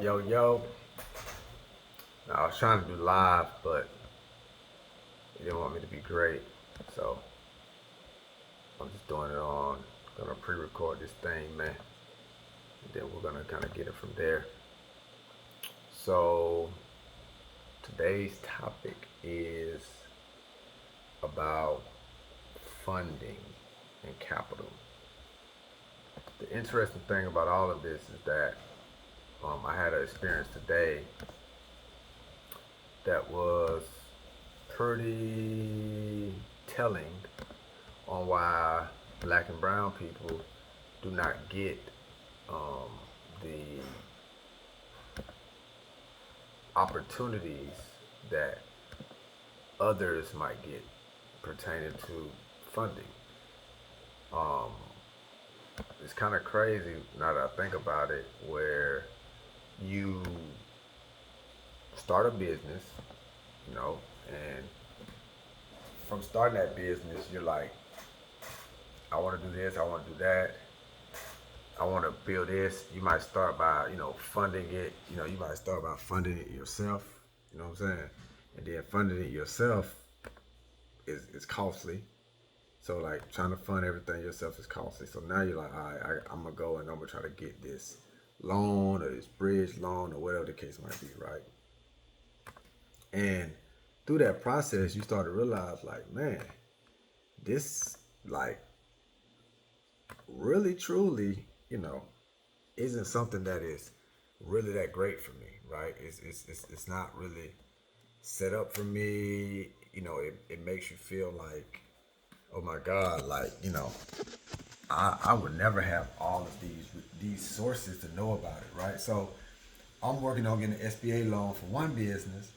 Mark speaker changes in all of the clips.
Speaker 1: Yo, yo. Now, I was trying to do live, but he didn't want me to be great. So I'm just doing it on, gonna pre record this thing, man. And then we're gonna kind of get it from there. So today's topic is about funding and capital. The interesting thing about all of this is that I had an experience today that was pretty telling on why black and brown people do not get um, the opportunities that others might get pertaining to funding. Um, it's kind of crazy now that I think about it, where you start a business, you know, and from starting that business, you're like, I want to do this, I want to do that, I want to build this. You might start by, funding it. You might start by funding it yourself. You know what I'm saying? And then funding it yourself is costly. So like trying to fund everything yourself is costly. So now you're like, all right, I'm gonna go and I'm gonna try to get this loan or this bridge loan or whatever the case might be, right? And through that process, you start to realize, like, man, this like really truly, isn't something that is really that great for me, right? It's not really set up for me. It makes you feel like, oh my God, like, I would never have all of these sources to know about it, right? So I'm working on getting an SBA loan for one business,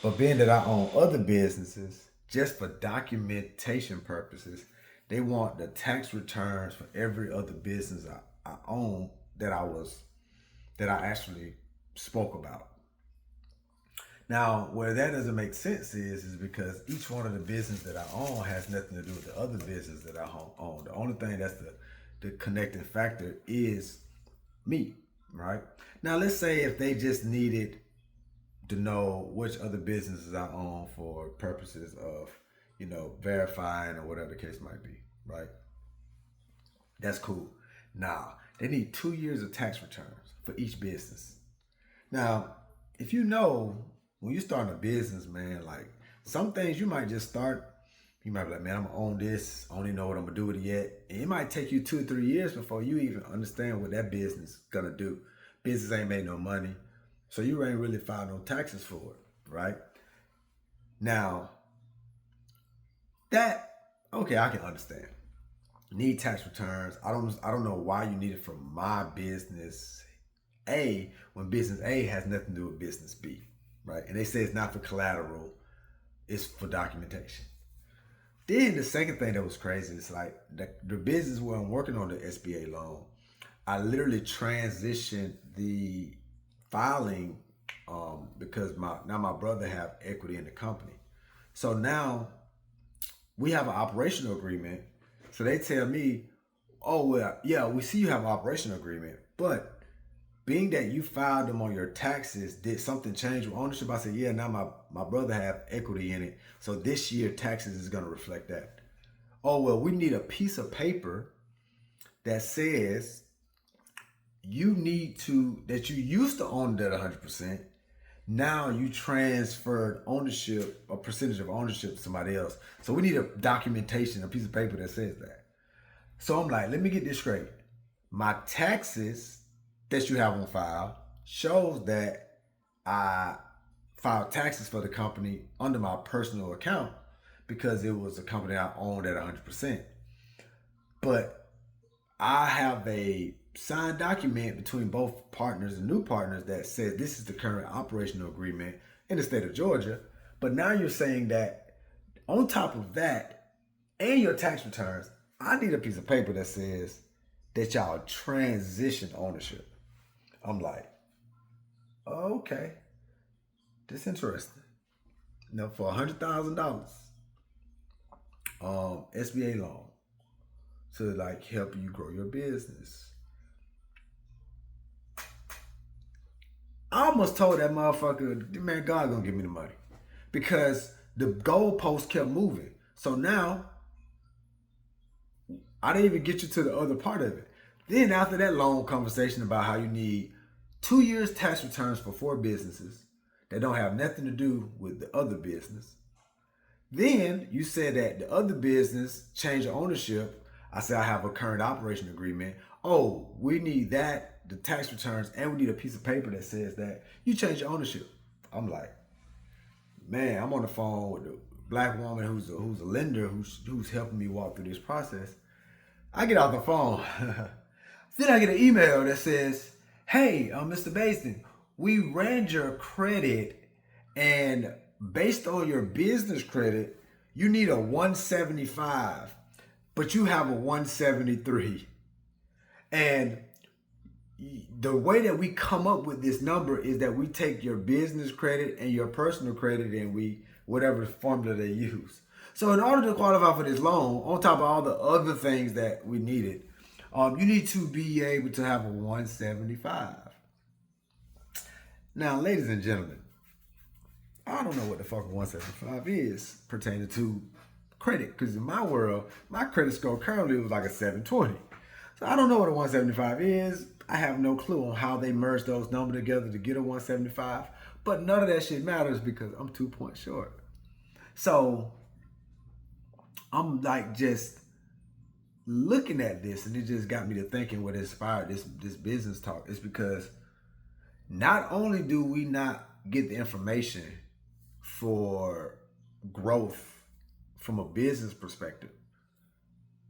Speaker 1: but being that I own other businesses, just for documentation purposes, they want the tax returns for every other business I own that I actually spoke about. Now, where that doesn't make sense is because each one of the business that I own has nothing to do with the other business that I own. The only thing that's the connecting factor is me, right? Now, let's say if they just needed to know which other businesses I own for purposes of, verifying or whatever the case might be, right? That's cool. Now, they need 2 years of tax returns for each business. Now, if you know when you're starting a business, man, like some things you might just start. You might be like, man, I'm gonna own this. I don't even know what I'm gonna do with it yet. And it might take you 2 or 3 years before you even understand what that business is gonna do. Business ain't made no money, so you ain't really filed no taxes for it, right? Now that okay, I can understand. Need tax returns. I don't know why you need it from my business A when business A has nothing to do with business B, right? And they say it's not for collateral, it's for documentation. Then the second thing that was crazy is like the business where I'm working on the SBA loan, I literally transitioned the filing because my brother have equity in the company. So now we have an operational agreement. So they tell me, oh well, yeah, we see you have an operational agreement, but being that you filed them on your taxes, did something change with ownership? I said, yeah, now my brother have equity in it. So this year taxes is gonna reflect that. Oh well, we need a piece of paper that says you need to that you used to own that 100%. Now you transferred ownership, a percentage of ownership to somebody else. So we need a documentation, a piece of paper that says that. So I'm like, let me get this straight. My taxes that you have on file shows that I filed taxes for the company under my personal account because it was a company I owned at 100%. But I have a signed document between both partners and new partners that says this is the current operational agreement in the state of Georgia. But now you're saying that on top of that and your tax returns, I need a piece of paper that says that y'all transition ownership. I'm like, okay, this is interesting. For $100,000, SBA loan to like help you grow your business. I almost told that motherfucker, man, God gonna give me the money. Because the goalpost kept moving. So now, I didn't even get you to the other part of it. Then after that long conversation about how you need 2 years tax returns for 4 businesses that don't have nothing to do with the other business. Then you said that the other business changed the ownership. I said I have a current operation agreement. Oh, we need that, the tax returns, and we need a piece of paper that says that you change your ownership. I'm like, man, I'm on the phone with a black woman who's a lender who's helping me walk through this process. I get off the phone. Then I get an email that says, hey, Mr. Baston, we ran your credit, and based on your business credit, you need a 175, but you have a 173. And the way that we come up with this number is that we take your business credit and your personal credit, and we, whatever formula they use. So in order to qualify for this loan, on top of all the other things that we needed, you need to be able to have a 175. Now, ladies and gentlemen, I don't know what the fuck a 175 is pertaining to credit, because in my world, my credit score currently was like a 720. So I don't know what a 175 is. I have no clue on how they merge those numbers together to get a 175, but none of that shit matters because I'm 2 points short. So I'm like just looking at this, and it just got me to thinking what inspired this business talk is because not only do we not get the information for growth from a business perspective,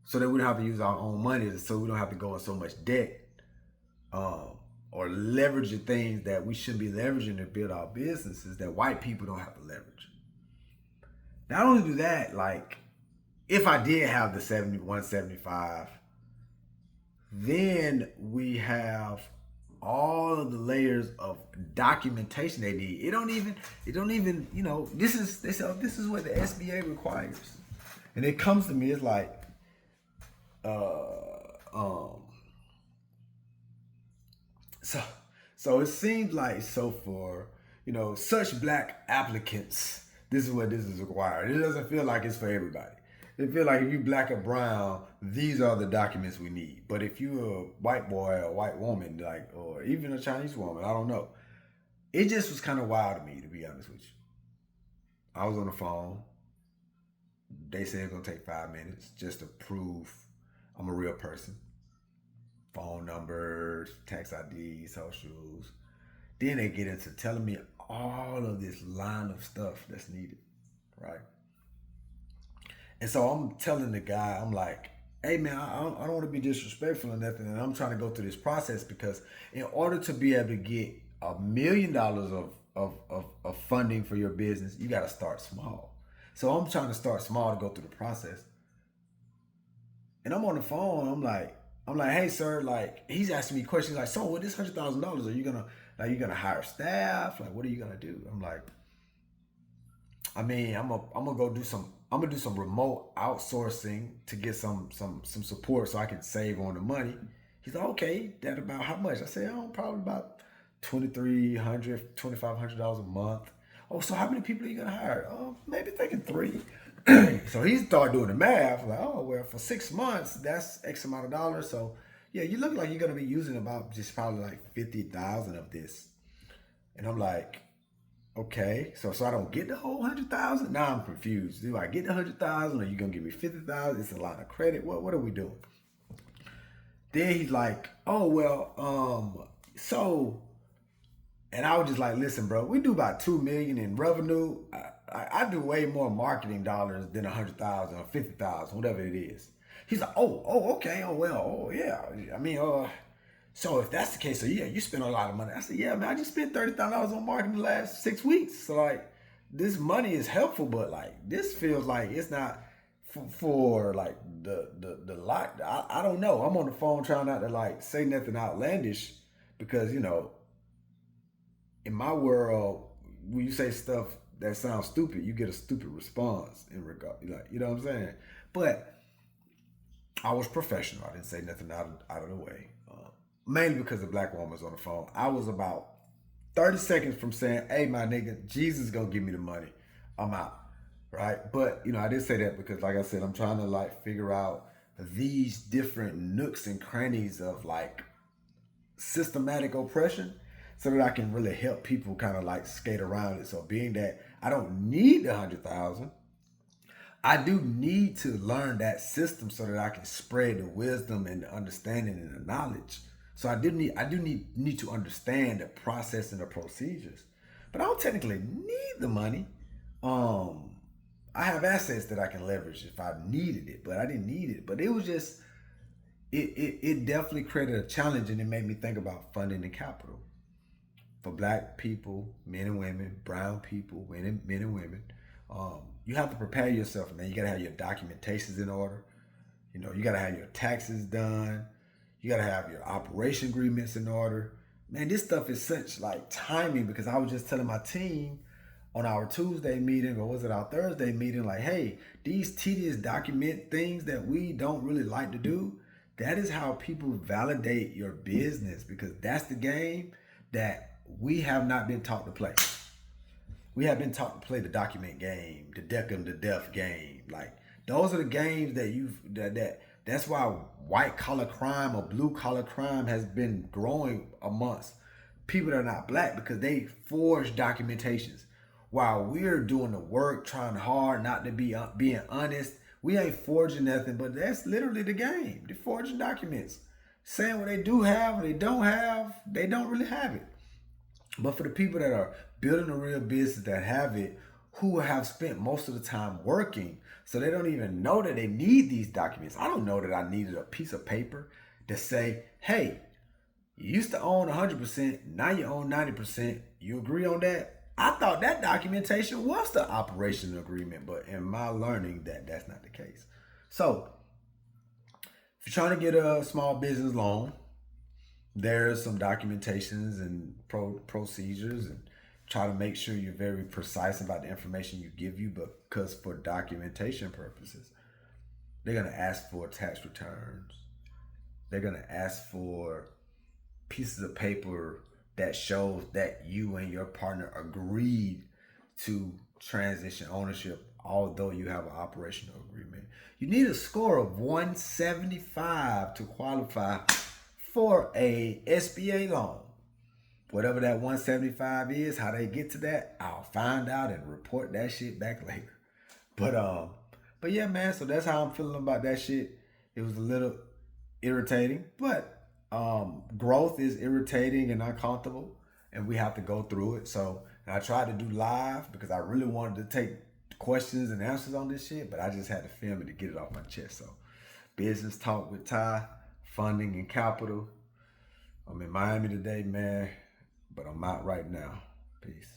Speaker 1: so that we don't have to use our own money, so we don't have to go in so much debt, or leverage the things that we shouldn't be leveraging to build our businesses that white people don't have to leverage. Not only do that, like, if I did have the 175, then we have all of the layers of documentation they need. It don't even, this is what the SBA requires. And it comes to me, it's like, so it seems like, so for, such black applicants, this is what this is required. It doesn't feel like it's for everybody. It feels like if you black or brown, these are the documents we need. But if you're a white boy or a white woman, like, or even a Chinese woman, I don't know. It just was kind of wild to me, to be honest with you. I was on the phone. They said it's gonna take 5 minutes just to prove I'm a real person. Phone numbers, tax ID, socials. Then they get into telling me all of this line of stuff that's needed, right? And so I'm telling the guy, I'm like, hey man, I don't want to be disrespectful or nothing, and I'm trying to go through this process because in order to be able to get $1 million of funding for your business, you got to start small. So I'm trying to start small to go through the process. And I'm on the phone, I'm like, hey sir, like, he's asking me questions like, so with this $100,000, are you gonna hire staff? Like, what are you gonna do? I'm like, I mean, I'm gonna do some remote outsourcing to get some support so I can save on the money. He's like, okay, that about how much? I said, oh, probably about $2,300, $2,500 a month. Oh, so how many people are you gonna hire? Oh, maybe thinking 3. So he started doing the math, like, oh, well, for 6 months, that's X amount of dollars. So yeah, you look like you're gonna be using about just probably like 50,000 of this. And I'm like, okay, so I don't get the whole 100,000. Now I'm confused. Do I get the 100,000, or you gonna give me 50,000? It's a lot of credit. What are we doing? Then he's like, oh well, so, and I was just like, listen, bro, we do about 2 million in revenue. I do way more marketing dollars than 100,000 or 50,000, whatever it is. He's like, oh, okay, oh well, oh yeah. I mean, so if that's the case, so yeah, you spend a lot of money. I said, yeah, man, I just spent $30,000 on marketing the last 6 weeks. So like, this money is helpful, but like, this feels like it's not for like the lot. I don't know. I'm on the phone trying not to like say nothing outlandish because, in my world, when you say stuff that sounds stupid, you get a stupid response in regard, like, you know what I'm saying? But I was professional. I didn't say nothing out of the way. Mainly because the black woman was on the phone. I was about 30 seconds from saying, hey, my nigga, Jesus is gonna give me the money. I'm out. Right? But I did say that because like I said, I'm trying to like figure out these different nooks and crannies of like systematic oppression so that I can really help people kind of like skate around it. So being that I don't need the 100,000, I do need to learn that system so that I can spread the wisdom and the understanding and the knowledge. So I do need to understand the process and the procedures. But I don't technically need the money. Um I have assets that I can leverage if I needed it, but I didn't need it. But it was just it definitely created a challenge, and it made me think about funding and capital for Black people, men and women, brown people, men and women. You have to prepare yourself, man. You gotta have your documentations in order. You gotta have your taxes done. You gotta have your operation agreements in order. Man, this stuff is such like timing, because I was just telling my team on our Tuesday meeting, or was it our Thursday meeting, like, hey, these tedious document things that we don't really like to do, that is how people validate your business, because that's the game that we have not been taught to play. We have been taught to play the document game, the Deckham to Death game. Like, those are the games that's why white collar crime or blue collar crime has been growing amongst people that are not Black, because they forge documentations. While we're doing the work, trying hard not to be being honest, we ain't forging nothing. But that's literally the game. They're forging documents, saying what they do have, what they don't have. They don't really have it. But for the people that are building a real business that have it, who have spent most of the time working, so they don't even know that they need these documents. I don't know that I needed a piece of paper to say, hey, you used to own 100%, now you own 90%. You agree on that? I thought that documentation was the operation agreement, but in my learning, that's not the case. So, if you're trying to get a small business loan, there's some documentations and procedures, and try to make sure you're very precise about the information you give you, because for documentation purposes, they're going to ask for tax returns. They're going to ask for pieces of paper that shows that you and your partner agreed to transition ownership, although you have an operational agreement. You need a score of 175 to qualify for a SBA loan. Whatever that 175 is, how they get to that, I'll find out and report that shit back later. But yeah, man, so that's how I'm feeling about that shit. It was a little irritating, but growth is irritating and uncomfortable, and we have to go through it. So, and I tried to do live because I really wanted to take questions and answers on this shit, but I just had to film it to get it off my chest. So, business talk with Ty, funding and capital. I'm in Miami today, man, but I'm out right now. Peace.